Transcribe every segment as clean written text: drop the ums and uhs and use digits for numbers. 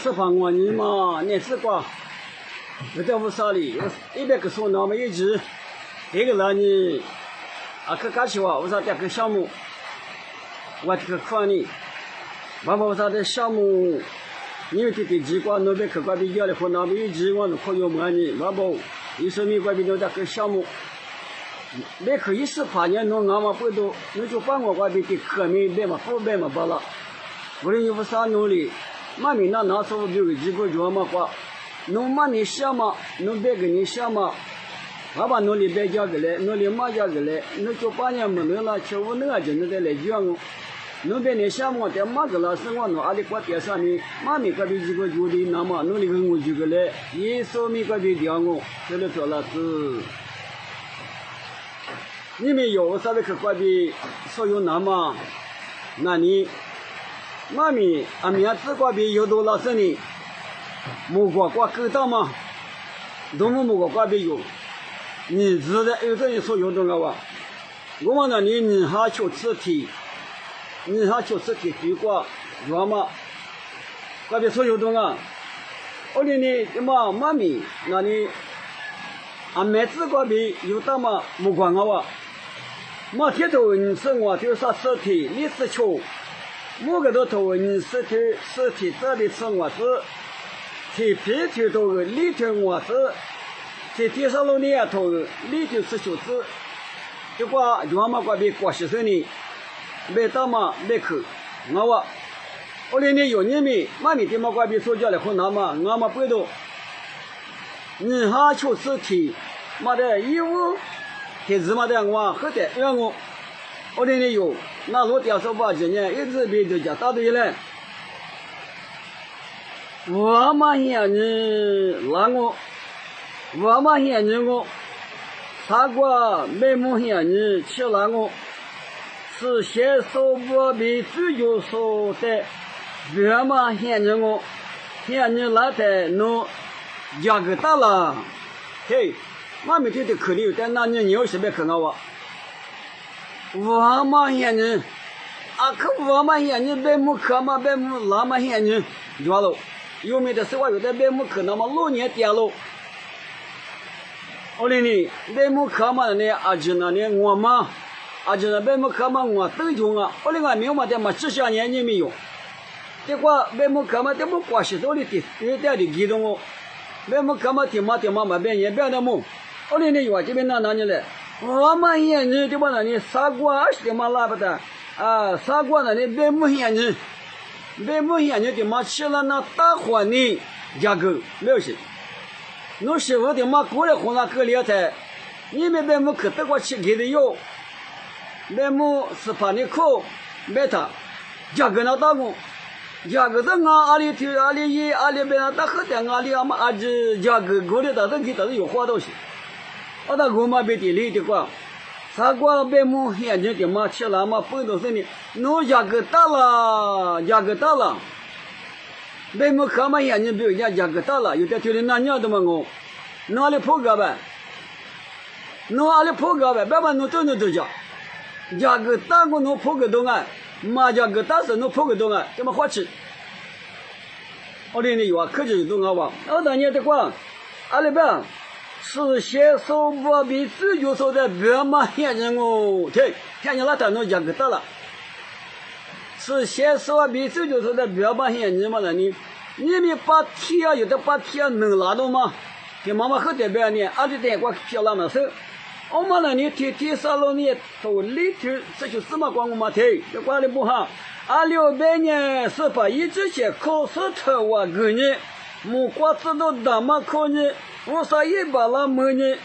释放我你嘛，你是个，不在屋啥里，100个数那么一直，这个让你去干起哇，我啥这个项目，我这个款呢，我啥的项目，因为这机关那边客观比较的和那边一直我都可以么呢，一说美国比较这个项目，没可以是怕年弄俺们不多，那就把我这边的客民别嘛不别嘛罢了，无论有啥努力。妈咪那时候就几个月嘛话，侬妈你想嘛，侬别个你想嘛，爸爸努力别家个来，努力妈家个来，侬就8年没能了，吃5年就能再来讲我，侬别你想嘛，在妈个了生活侬阿里过点啥呢？妈咪个边几个月的那么努力跟我就个来，一说咪个边讲我，这里做了是，你们有啥子去过边所有那么，那你？妈咪，面子这边有多老师呢？木瓜瓜够大吗？多么木瓜瓜边有？你知道有这人说有多少哇？我们那里你还求吃题对过，有吗？瓜边说有多少？我的呢，妈咪，那里面子这边有大吗？木瓜哇？马天头你是我就啥吃题，你是求？我个都头你尸体这里吃我子，体皮头头里头我子，在地上路里头里头吃小子，这个我们这边过60呢，没大嘛没口，我连你有你们妈咪的嘛这边说叫来湖南嘛，我们不懂，你还求尸体，妈的义务，给日嘛的我喝的让我连你有。那我调查吧，今年一直别就讲大队了。我嘛想你拉我，我嘛想你我，他过没么想你去拉我，是先手不比最有手的，我嘛想你我，想你拉的侬价格大了，嘿，我每天都可怜，但那你有什么可能我？我嘛想你，可我嘛想你别木可嘛别木拉嘛想你，完了，有没得是我有的别木可那么6年跌了，我连你别木可嘛呢就那呢我嘛，就那别木可嘛我都用啊，我连俺没有嘛的嘛这些年你没有，这个别木可嘛的木关系到的有点的激动我，别木可嘛的嘛别也别的木，我连你有这边哪里来？我嘛想你对吧？那你傻瓜是嘛拉不得傻瓜那你别木想你的嘛吃了那大火呢，价格没有事。侬师傅的嘛过来红那个了才，你们别木可得过去给的有，别木是怕你口没他，价格那大个，价格是阿里头阿里边那大喝的阿里嘛这价格过来但是给但是有花东西。我那我嘛别地里的话，啥个别木眼睛的嘛吃了嘛不都是呢？侬价格大了，别木看嘛眼睛比人家价格大了，有的就是那样的嘛我，哪里破个呗？别把侬真的都讲，价格大我侬破个东啊，嘛价格大是侬破个东啊，怎么花吃？我这里有科技东啊哇，我当年的话，阿里边。是先手不比最就说的别嘛眼睛哦，对，看见那单侬价格大了。是先手比最就说的别嘛眼睛嘛那你们把铁有的把铁能拉到吗？给妈妈喝点别呢，阿里点过漂亮的手。我们那你天沙路呢，到里头这就是嘛光我嘛推，这管理不好。600年是把一直些考试头我给你，木瓜子都那么考你。我说一把那么呢，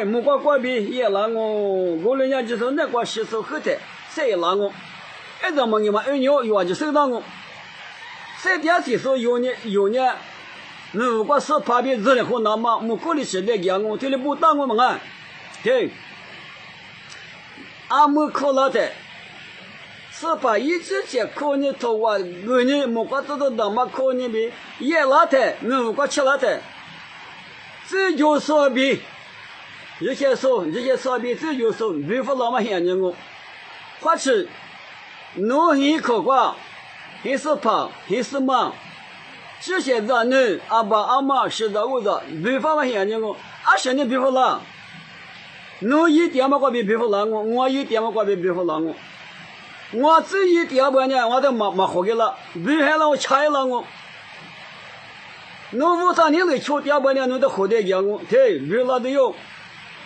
木瓜瓜边也拉我人家就说那个洗手后台，谁拉我？怎么你们2年有就收到我？谁点洗手有呢？如果是旁边热了后那么木锅里洗的给我，这里不打我们啊？对，木考了的，是把一直些考你头啊，你木瓜子都那么考你比也拉的，如果吃了的。这就说比，这些说比这就说，没法那么眼睛我，或者侬很可观，很是胖，很是忙，这些咱呢，阿爸阿妈是的我的，别发嘛现我，20年别发了，侬一点嘛过别别发了我一点嘛过别别发了我自己点半年我都没活给了，别害了我拆了我。侬53年来求点半年侬都活得讲我，对，别了都有，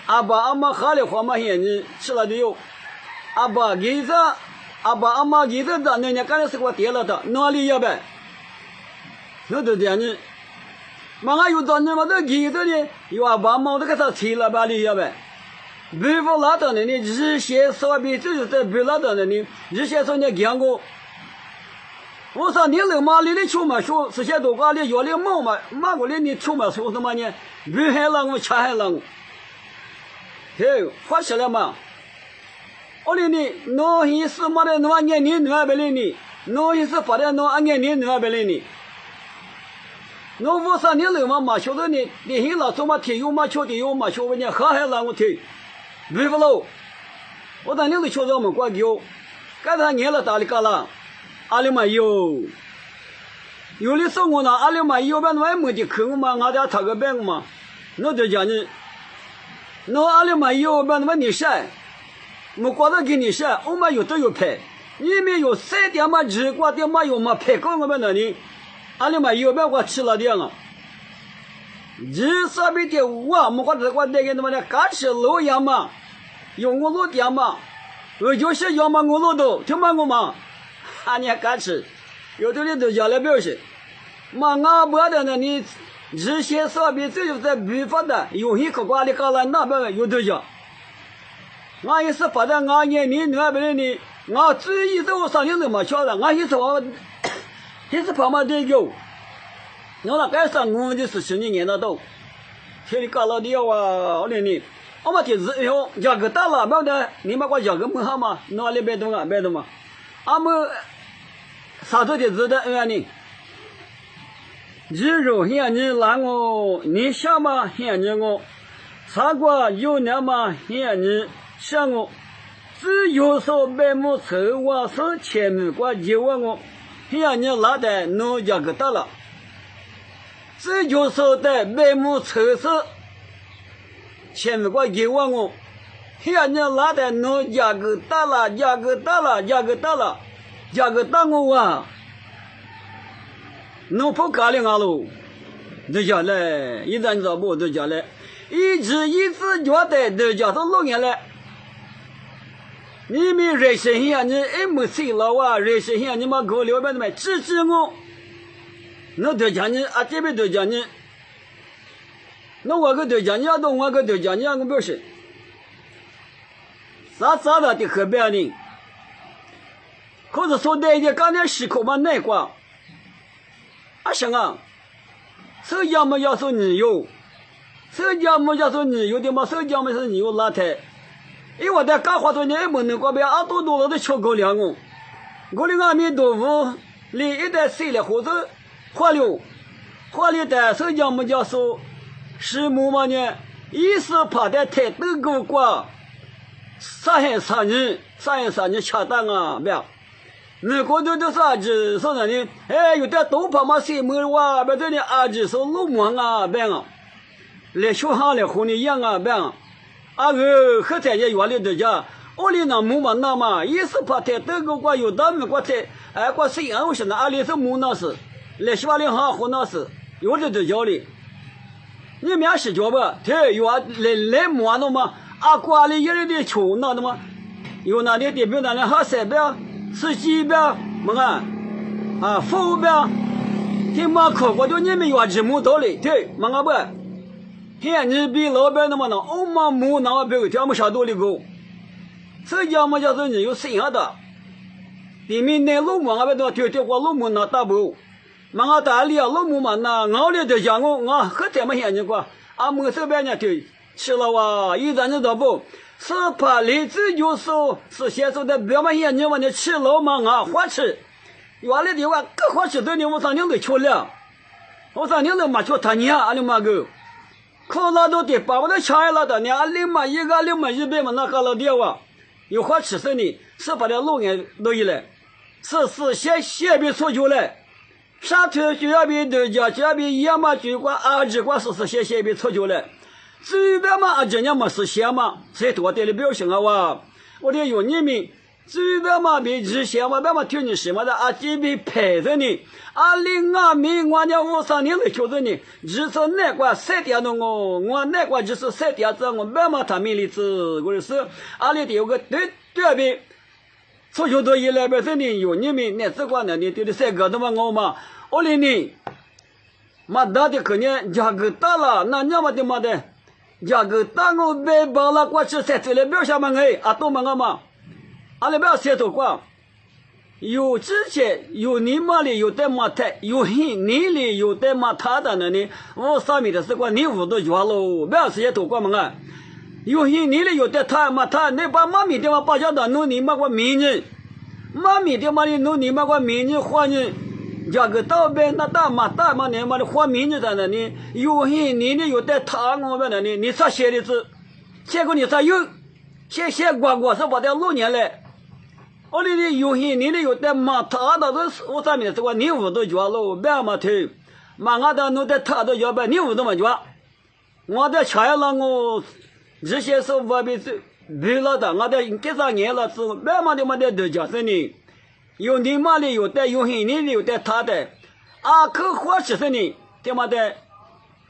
阿爸阿妈喝的话嘛现你吃了都有，阿爸给着，阿爸阿妈给着咱呢，刚才是我点了的，哪里要呗？那都这样子，嘛俺有咱呢嘛都给着呢，有阿爸阿妈都给他吃了吧里要呗？别不拉到那里，日些稍微就是在别拉到那里，日些说你讲过，我说你老妈里的球嘛说，这些多瓜的药的毛嘛，马过来你球嘛说什么呢？别害了我，吃害了我，嘿，发起来嘛。我哩你，侬意思嘛的，侬按年龄侬不来你，侬意思发的侬按年龄侬不来你。侬53年老嘛嘛晓得你，你现老做嘛体育嘛，球体育嘛，球问你好害了我体。别不喽，我当年都瞧着我们挂球，刚才年了打的干了，阿里没有，有的时候我呢阿里没有，把那没的扣嘛，俺家查个病嘛，那就讲你，那阿里没有，把那你晒，我光是给你晒，我们有都有拍，你们有3点嘛日挂点嘛有嘛拍高我们那里，阿里没有，把我吃了点了。日上面的我们或者我那个他妈的干吃老样嘛，用我老点嘛，我就是要么我老多，听嘛我嘛，俺也干吃，有的人都叫来表示，嘛俺不的呢你日些上面这就在北方的，有些可瓜的搞了那边有的叫，俺也是发的俺年龄那边的，俺最一直我上年都没晓得，俺也是我，也是跑嘛的有。我那该上我们的事情你念得到，天里搞了的啊，我你，我们就是以后价格大了，没得你们管价格不好嘛，哪里别动啊，别动嘛，俺们啥都得知道呢。日肉现你拿我，你想嘛现你我，啥个有年嘛现你想我，只有说百亩臭瓦是前面挂就问我，现你拿的侬价格大了。这就是在百亩臭是前面个一万我，现在拿的侬价格大了，价格大了，价格大了，价格大我啊，侬不干了俺喽，这家嘞，一旦找不这家嘞，一直觉得这家是6年了，你们人生现你没谁了啊，人生现你们搞了半的支持我。那对讲你啊，这边对讲你，那我个对讲你啊，我个对讲你啊，我表示，啥的的河边呢？可是说那些刚才时刻嘛那个，啊想啊，手家么要说你有，手家么要说你有的嘛，手家么是你有拉抬，因为我在干活多年，没能过边啊多了都超过2个，我的阿弥陀佛，你一旦睡了或者。花里的手家么叫说，是么嘛呢？一是怕的太多个瓜，3年恰当啊，不要。如果都是儿子说人呢，哎，有点多怕嘛谁么哇，别这里儿子说路忙啊，别啊，来学行来和你一样啊，别啊，啊个和在这原来的家，我里那么嘛那嘛，一是怕太多个瓜有的没瓜太，哎，瓜谁啊？我想那阿里是么那是。来西瓦里哈湖那是有的都叫的，你们是叫不？对，有啊，来摸的嘛，啊，瓜里有的球那的嘛，有那里代表那里好3标、10标，么啊，副标，听嘛考过就你们有字母道理，对，么不？现你比老板那么能，我们木那标条么下多的个，这家么叫做你有剩下的，里面那路么那边条过路么那大不？嘛大里啊，老母嘛那熬里的讲我喝这么些年过，啊我这边呢就吃了哇，一咱知道不？是怕荔枝就是是先说的，别嘛些年嘛你吃了嘛啊花吃，原来的话各花吃的你我3年都吃了，我3年都没吃他娘阿里嘛个，可那都得把我的吃了的呢，阿里嘛一个里嘛100嘛那个了的哇，有花吃的呢，是把这6年都一来，是先别说就来。上头就要比头家就要比爷嘛就管儿子管是写比错久了，这边嘛儿子娘嘛是写嘛，谁多点的表现啊哇，我的有你们。这边嘛比之前嘛，别嘛听你什么的啊，这边陪着你，啊02我家53年的就是你，只是那块3点钟我那块就是3点钟我别嘛他们里子，我是啊里头有个对边，从小到一来边是你有你们那这块呢，你对的3个都嘛我嘛，我哩你，嘛大的可能价格大了，那你嘛的嘛的，价格大我别包了，过去3次来表下嘛哎，啊都嘛我嘛。阿拉不要写多光，有之前有你妈里有带马太，有你里有带马他的呢？我上面的是光你五都抓喽，不要写多光嘛啊！有你里有带他马他，你把妈咪的嘛把家的弄你妈个名人，妈咪的嘛里弄你妈个名人换人，这个到边那大马你妈的换名人在那里，有你里有带他我们那里，你啥写的字？写个你啥有？写光是把它6年来。我哩的有些你的有的嘛，他的是我上面是个你五都抓了，别嘛头，嘛我的弄的他都要不你五都嘛抓，我的吃了我这些是我别是别了的，我的这3年了是别嘛的嘛的都叫是你，有你嘛的有的有些你的有的他的，啊可活起是你，对嘛的，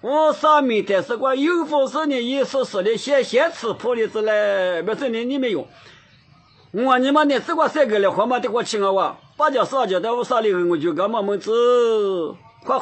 我上面的是个有风是你意思是的写词谱的之类，不是你没有。我你妈呢？这个3个了，花嘛的我请我，8家2家的我啥里我就干嘛么子，快。